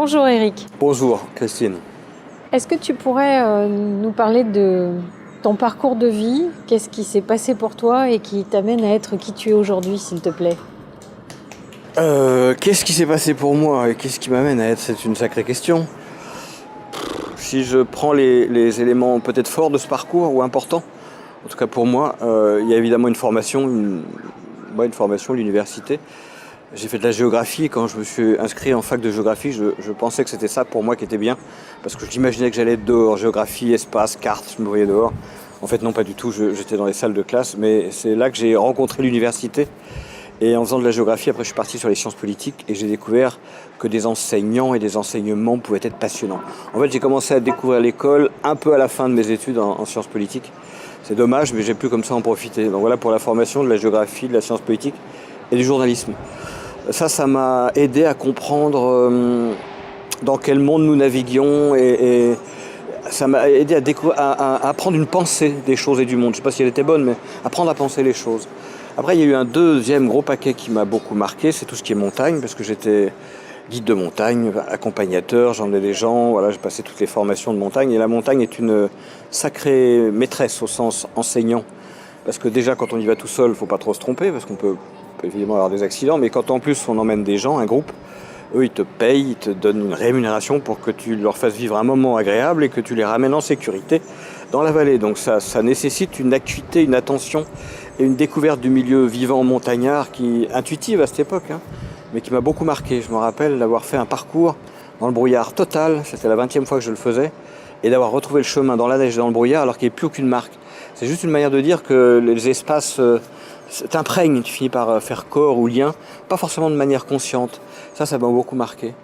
Bonjour Eric. Bonjour Christine. Est-ce que tu pourrais nous parler de ton parcours de vie? Qu'est-ce qui s'est passé pour toi et qui t'amène à être qui tu es aujourd'hui, s'il te plaît? Qu'est-ce qui s'est passé pour moi et qu'est-ce qui m'amène à être? C'est une sacrée question. Si je prends les éléments peut-être forts de ce parcours ou importants, en tout cas pour moi, il y a évidemment une formation, une formation, l'université. J'ai fait de la géographie et quand je me suis inscrit en fac de géographie, je pensais que c'était ça pour moi qui était bien. Parce que j'imaginais que j'allais être dehors, géographie, espace, cartes, je me voyais dehors. En fait non, pas du tout, j'étais dans les salles de classe, mais c'est là que j'ai rencontré l'université. Et en faisant de la géographie, après je suis parti sur les sciences politiques et j'ai découvert que des enseignants et des enseignements pouvaient être passionnants. En fait, j'ai commencé à découvrir l'école un peu à la fin de mes études en sciences politiques. C'est dommage, mais j'ai pu comme ça en profiter. Donc voilà pour la formation de la géographie, de la science politique et du journalisme. Ça m'a aidé à comprendre dans quel monde nous naviguions et ça m'a aidé à apprendre une pensée des choses et du monde. Je ne sais pas si elle était bonne, mais apprendre à penser les choses. Après, il y a eu un deuxième gros paquet qui m'a beaucoup marqué, c'est tout ce qui est montagne, parce que j'étais guide de montagne, accompagnateur, j'emmenais des gens, voilà, j'ai passé toutes les formations de montagne. Et la montagne est une sacrée maîtresse au sens enseignant. Parce que déjà, quand on y va tout seul, il ne faut pas trop se tromper, parce qu'on peut évidemment avoir des accidents, mais quand en plus on emmène des gens, un groupe, eux ils te payent, ils te donnent une rémunération pour que tu leur fasses vivre un moment agréable et que tu les ramènes en sécurité dans la vallée. Donc ça nécessite une acuité, une attention et une découverte du milieu vivant montagnard qui intuitive à cette époque, mais qui m'a beaucoup marqué. Je me rappelle d'avoir fait un parcours dans le brouillard total, c'était la 20e fois que je le faisais, et d'avoir retrouvé le chemin dans la neige et dans le brouillard alors qu'il n'y avait plus aucune marque. C'est juste une manière de dire que les espaces t'imprègnent, tu finis par faire corps ou lien, pas forcément de manière consciente. Ça m'a beaucoup marqué.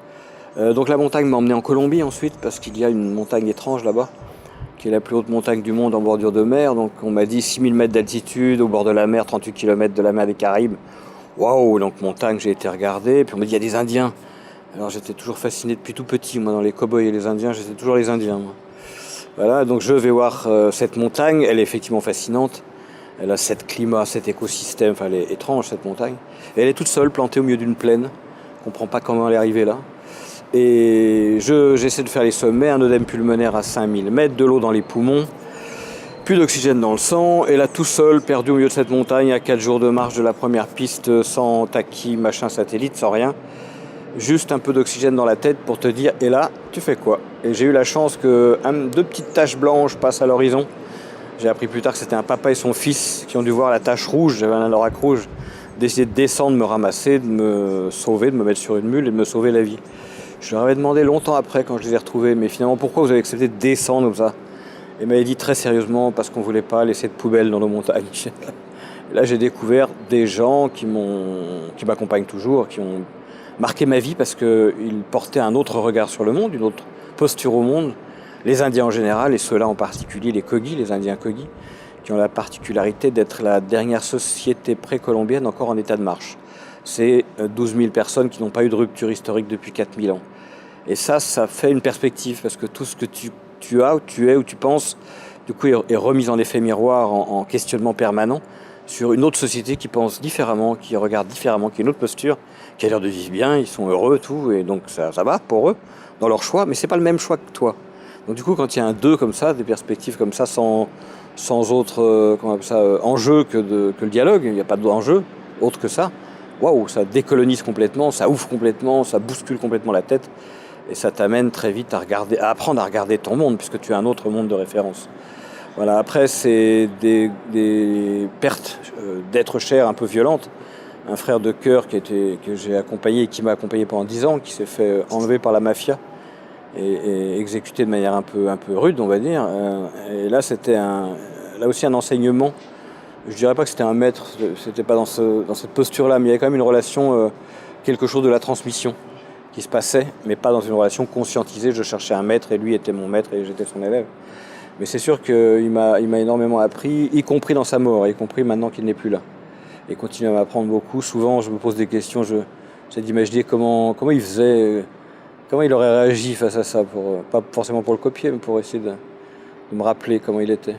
Donc la montagne m'a emmené en Colombie ensuite, parce qu'il y a une montagne étrange là-bas, qui est la plus haute montagne du monde en bordure de mer. Donc on m'a dit 6000 mètres d'altitude, au bord de la mer, 38 km de la mer des Caraïbes. Waouh, donc montagne, j'ai été regardé. Puis on m'a dit il y a des Indiens. Alors j'étais toujours fasciné depuis tout petit, moi dans les cow-boys et les Indiens, j'étais toujours les Indiens. Moi. Voilà, donc je vais voir cette montagne, elle est effectivement fascinante. Elle a cet climat, cet écosystème, enfin elle est étrange cette montagne. Et elle est toute seule, plantée au milieu d'une plaine. On ne comprend pas comment elle est arrivée là. Et j'essaie de faire les sommets, un œdème pulmonaire à 5000 mètres, de l'eau dans les poumons, plus d'oxygène dans le sang, et là tout seul, perdu au milieu de cette montagne, à 4 jours de marche de la première piste, sans taquis, machin satellite, sans rien. Juste un peu d'oxygène dans la tête pour te dire, et là, tu fais quoi? Et j'ai eu la chance que deux petites taches blanches passent à l'horizon. J'ai appris plus tard que c'était un papa et son fils qui ont dû voir la tache rouge, j'avais un anorak rouge, décider de descendre, de me ramasser, de me sauver, de me mettre sur une mule et de me sauver la vie. Je leur avais demandé longtemps après, quand je les ai retrouvés, mais finalement, pourquoi vous avez accepté de descendre comme ça? Et ils m'avaient dit très sérieusement, parce qu'on ne voulait pas laisser de poubelle dans nos montagnes. Et là, j'ai découvert des gens qui m'accompagnent toujours, qui ont marqué ma vie parce qu'ils portaient un autre regard sur le monde, une autre posture au monde. Les Indiens en général, et ceux-là en particulier, les Kogi, les Indiens Kogi, qui ont la particularité d'être la dernière société précolombienne encore en état de marche. C'est 12 000 personnes qui n'ont pas eu de rupture historique depuis 4000 ans. Et ça fait une perspective, parce que tout ce que tu as, où tu es, où tu penses, du coup est remis en effet miroir, en questionnement permanent, sur une autre société qui pense différemment, qui regarde différemment, qui a une autre posture, qui a l'air de vivre bien, ils sont heureux, tout, et donc ça va pour eux, dans leur choix, mais c'est pas le même choix que toi. Donc du coup, quand il y a un 2 comme ça, des perspectives comme ça, sans autre enjeu que le dialogue, il n'y a pas d'enjeu autre que ça, waouh, ça décolonise complètement, ça ouvre complètement, ça bouscule complètement la tête, et ça t'amène très vite à apprendre à regarder ton monde, puisque tu as un autre monde de référence. Voilà, après, c'est des pertes d'êtres chers un peu violentes. Un frère de cœur que j'ai accompagné et qui m'a accompagné pendant 10 ans, qui s'est fait enlever par la mafia et exécuté de manière un peu rude, on va dire. Et là, c'était là aussi un enseignement. Je dirais pas que c'était un maître, c'était pas dans cette posture-là, mais il y avait quand même une relation, quelque chose de la transmission qui se passait, mais pas dans une relation conscientisée. Je cherchais un maître et lui était mon maître et j'étais son élève. Mais c'est sûr qu'il m'a énormément appris, y compris dans sa mort, y compris maintenant qu'il n'est plus là. Et continue à m'apprendre beaucoup. Souvent, je me pose des questions, j'essaie d'imaginer comment il faisait, comment il aurait réagi face à ça, pas forcément pour le copier, mais pour essayer de me rappeler comment il était.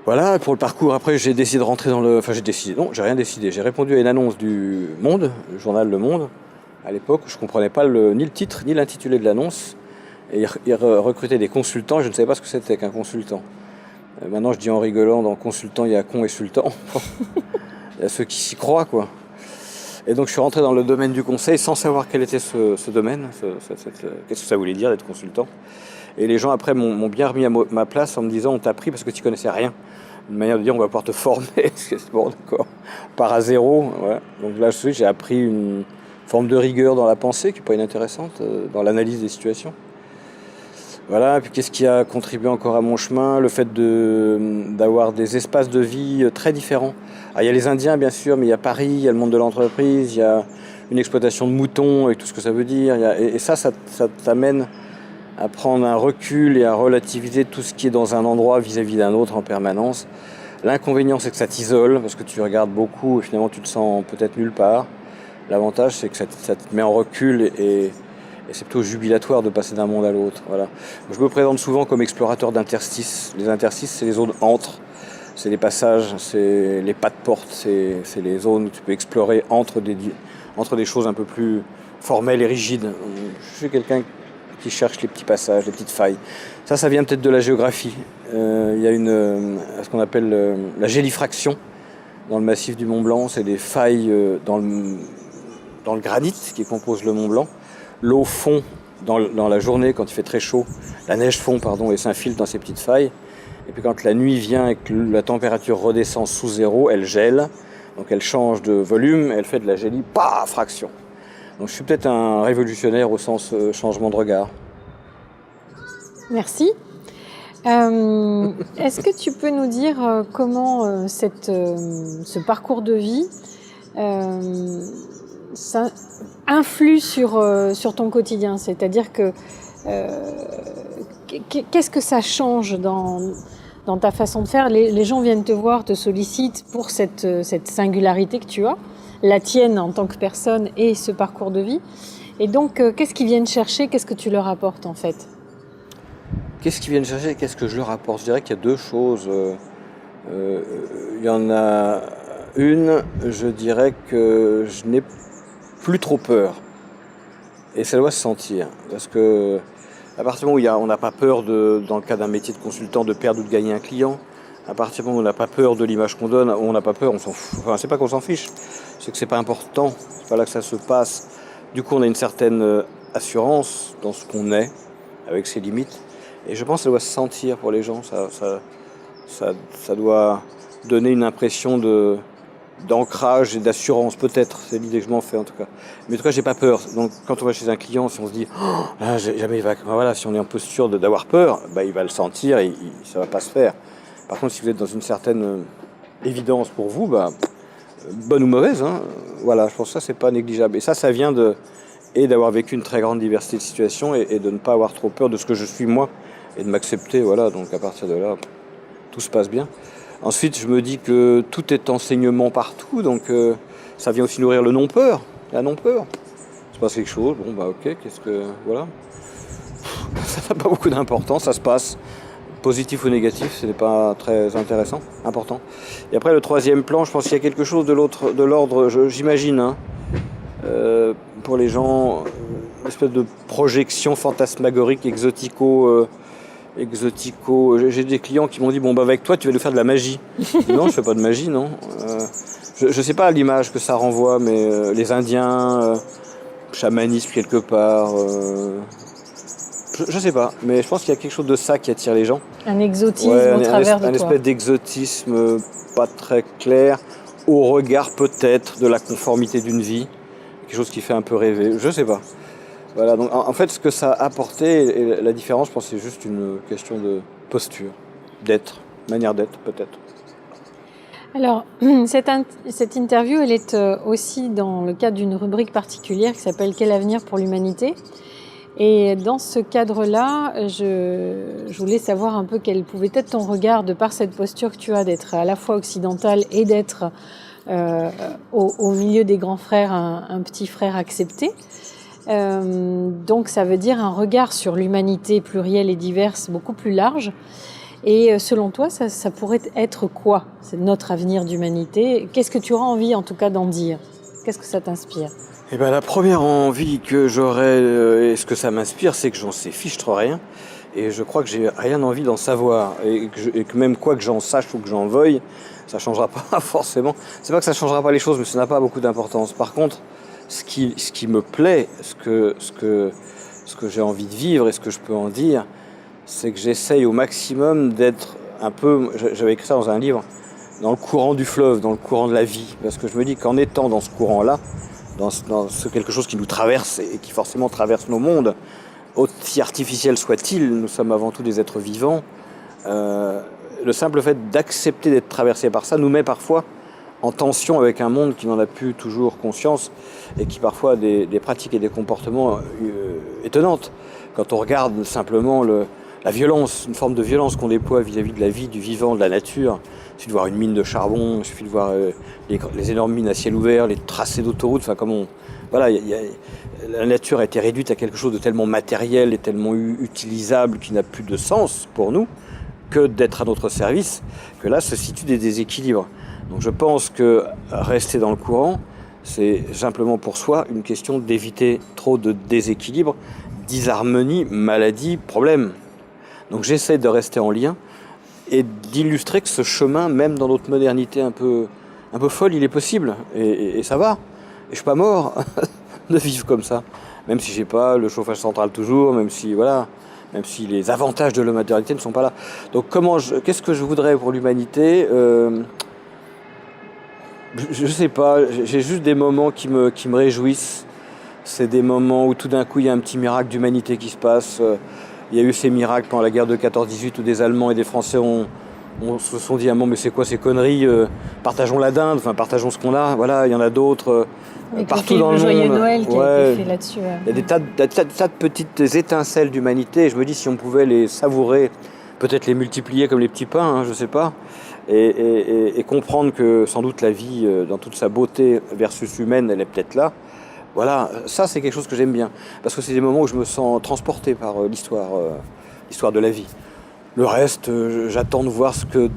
Voilà, pour le parcours, après j'ai décidé de rentrer dans le... Enfin j'ai décidé, non, j'ai rien décidé. J'ai répondu à une annonce du Monde, le journal Le Monde, À l'époque, je ne comprenais pas ni le titre, ni l'intitulé de l'annonce. Et ils recrutaient des consultants, je ne savais pas ce que c'était qu'un consultant. Maintenant, je dis en rigolant, dans consultant, il y a con et sultan. Il y a ceux qui s'y croient, quoi. Et donc, je suis rentré dans le domaine du conseil sans savoir quel était ce domaine, qu'est-ce que ça voulait dire d'être consultant. Et les gens, après, m'ont bien remis à ma place en me disant, on t'a pris parce que tu connaissais rien. Une manière de dire, on va pouvoir te former. Bon, d'accord. On part à zéro. Ouais. Donc là, j'ai appris une forme de rigueur dans la pensée, qui n'est pas inintéressante, dans l'analyse des situations. Voilà, et puis qu'est-ce qui a contribué encore à mon chemin? Le fait d'avoir des espaces de vie très différents. Alors, il y a les Indiens, bien sûr, mais il y a Paris, il y a le monde de l'entreprise, il y a une exploitation de moutons avec tout ce que ça veut dire. Et ça t'amène à prendre un recul et à relativiser tout ce qui est dans un endroit vis-à-vis d'un autre en permanence. L'inconvénient, c'est que ça t'isole, parce que tu regardes beaucoup et finalement tu te sens peut-être nulle part. L'avantage, c'est que ça te met en recul et c'est plutôt jubilatoire de passer d'un monde à l'autre. Voilà. Je me présente souvent comme explorateur d'interstices. Les interstices, c'est les zones entre, c'est les passages, c'est les pas de porte, c'est les zones où tu peux explorer entre des choses un peu plus formelles et rigides. Je suis quelqu'un qui cherche les petits passages, les petites failles. Ça vient peut-être de la géographie. Il y a ce qu'on appelle la gélifraction dans le massif du Mont Blanc. C'est des failles dans le granit qui compose le Mont Blanc. L'eau fond dans la journée quand il fait très chaud. La neige fond, et s'infiltre dans ces petites failles. Et puis quand la nuit vient et que la température redescend sous zéro, elle gèle. Donc elle change de volume, elle fait de la gélifraction. Donc je suis peut-être un révolutionnaire au sens changement de regard. Merci. Est-ce que tu peux nous dire comment ce parcours de vie ça influe sur ton quotidien? C'est-à-dire que qu'est-ce que ça change dans ta façon de faire? Les gens viennent te voir, te sollicitent pour cette singularité que tu as, la tienne en tant que personne et ce parcours de vie. Et donc, qu'est-ce qu'ils viennent chercher? Qu'est-ce que tu leur apportes en fait? Qu'est-ce qu'ils viennent chercher? Qu'est-ce que je leur apporte? Je dirais qu'il y a deux choses. Il y en a une, je dirais que je n'ai plus trop peur. Et ça doit se sentir. Parce que à partir du moment où on n'a pas peur, dans le cas d'un métier de consultant, de perdre ou de gagner un client, à partir du moment où on n'a pas peur de l'image qu'on donne, on n'a pas peur, on s'en fout. Enfin, c'est pas qu'on s'en fiche, c'est que c'est pas important, c'est pas là que ça se passe. Du coup, on a une certaine assurance dans ce qu'on est, avec ses limites. Et je pense que ça doit se sentir pour les gens, ça doit donner une impression d'ancrage et d'assurance, peut-être, c'est l'idée que je m'en fais en tout cas. Mais en tout cas, j'ai pas peur. Donc quand on va chez un client, si on se dit jamais il va, voilà, si on est en posture d'avoir peur, il va le sentir et ça va pas se faire. Par contre, si vous êtes dans une certaine évidence pour vous, bonne ou mauvaise, voilà, je pense que ça c'est pas négligeable. Et ça vient d'avoir vécu une très grande diversité de situations et de ne pas avoir trop peur de ce que je suis moi et de m'accepter, voilà. Donc à partir de là, tout se passe bien. Ensuite, je me dis que tout est enseignement partout, donc ça vient aussi nourrir le non-peur, la non-peur. Il se passe quelque chose, ok, voilà. Ça n'a pas beaucoup d'importance, ça se passe. Positif ou négatif, ce n'est pas très intéressant, important. Et après, le troisième plan, je pense qu'il y a quelque chose de l'ordre, j'imagine, pour les gens, une espèce de projection fantasmagorique, exotico. J'ai des clients qui m'ont dit avec toi tu vas nous faire de la magie. Non, je fais pas de magie, non. Je sais pas l'image que ça renvoie, mais les Indiens, chamanisme quelque part. Je sais pas, mais je pense qu'il y a quelque chose de ça qui attire les gens. Un exotisme au travers de toi. Un espèce d'exotisme pas très clair, au regard peut-être de la conformité d'une vie, quelque chose qui fait un peu rêver. Je sais pas. Voilà, donc en fait, ce que ça a apporté, et la différence, je pense, c'est juste une question de posture, d'être, manière d'être, peut-être. Alors, cette interview, elle est aussi dans le cadre d'une rubrique particulière qui s'appelle « Quel avenir pour l'humanité ?» Et dans ce cadre-là, je voulais savoir un peu quel pouvait être ton regard, de par cette posture que tu as d'être à la fois occidental et d'être au milieu des grands frères, un petit frère accepté. Donc ça veut dire un regard sur l'humanité plurielle et diverse beaucoup plus large. Et selon toi, ça pourrait être quoi? C'est notre avenir d'humanité. Qu'est-ce que tu auras envie en tout cas d'en dire? Qu'est-ce que ça t'inspire? Et ben, la première envie que j'aurais, et ce que ça m'inspire, c'est que j'en sais fichtre rien. Et je crois que j'ai rien envie d'en savoir. Et que même quoi que j'en sache ou que j'en veuille, ça changera pas forcément. C'est pas que ça changera pas les choses, mais ça n'a pas beaucoup d'importance. Par contre, ce qui me plaît, ce que j'ai envie de vivre et ce que je peux en dire, c'est que j'essaye au maximum d'être un peu, j'avais écrit ça dans un livre, dans le courant du fleuve, dans le courant de la vie. Parce que je me dis qu'en étant dans ce courant-là, dans quelque chose qui nous traverse et qui forcément traverse nos mondes, aussi artificiel soit-il, nous sommes avant tout des êtres vivants. Le simple fait d'accepter d'être traversé par ça nous met parfois en tension avec un monde qui n'en a plus toujours conscience et qui parfois a des pratiques et des comportements étonnantes. Quand on regarde simplement la violence, une forme de violence qu'on déploie vis-à-vis de la vie, du vivant, de la nature. Il suffit de voir une mine de charbon, il suffit de voir les énormes mines à ciel ouvert, les tracés d'autoroutes, enfin voilà, la nature a été réduite à quelque chose de tellement matériel et tellement utilisable qui n'a plus de sens pour nous que d'être à notre service, que là se situent des déséquilibres. Donc je pense que rester dans le courant, c'est simplement pour soi une question d'éviter trop de déséquilibre, disharmonie, maladie, problème. Donc j'essaie de rester en lien et d'illustrer que ce chemin, même dans notre modernité un peu folle, il est possible. Et ça va. Et je suis pas mort de vivre comme ça. Même si j'ai pas le chauffage central toujours, même si les avantages de la modernité ne sont pas là. Donc qu'est-ce que je voudrais pour l'humanité ? Je sais pas, j'ai juste des moments qui me réjouissent. C'est des moments où tout d'un coup il y a un petit miracle d'humanité qui se passe. Il y a eu ces miracles pendant la guerre de 14-18 où des Allemands et des Français se sont dit mais c'est quoi ces conneries, partageons la dinde, enfin partageons ce qu'on a. Voilà, il y en a d'autres partout dans le monde. Joyeux Noël qui a été fait là-dessus. Il y a des tas de petites étincelles d'humanité et je me dis si on pouvait les savourer, peut-être les multiplier comme les petits pains, je sais pas, et comprendre que sans doute la vie dans toute sa beauté versus humaine, elle est peut-être là. Voilà, ça c'est quelque chose que j'aime bien, parce que c'est des moments où je me sens transporté par l'histoire de la vie. Le reste, j'attends de voir ce que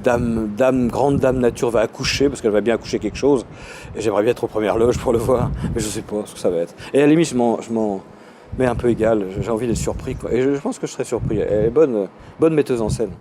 grande dame nature va accoucher, parce qu'elle va bien accoucher quelque chose, et j'aimerais bien être aux premières loges pour le voir, mais je sais pas ce que ça va être. Et à la limite, je m'en mets un peu égal, j'ai envie d'être surpris, quoi. Et je pense que je serai surpris. Elle est bonne metteuse en scène.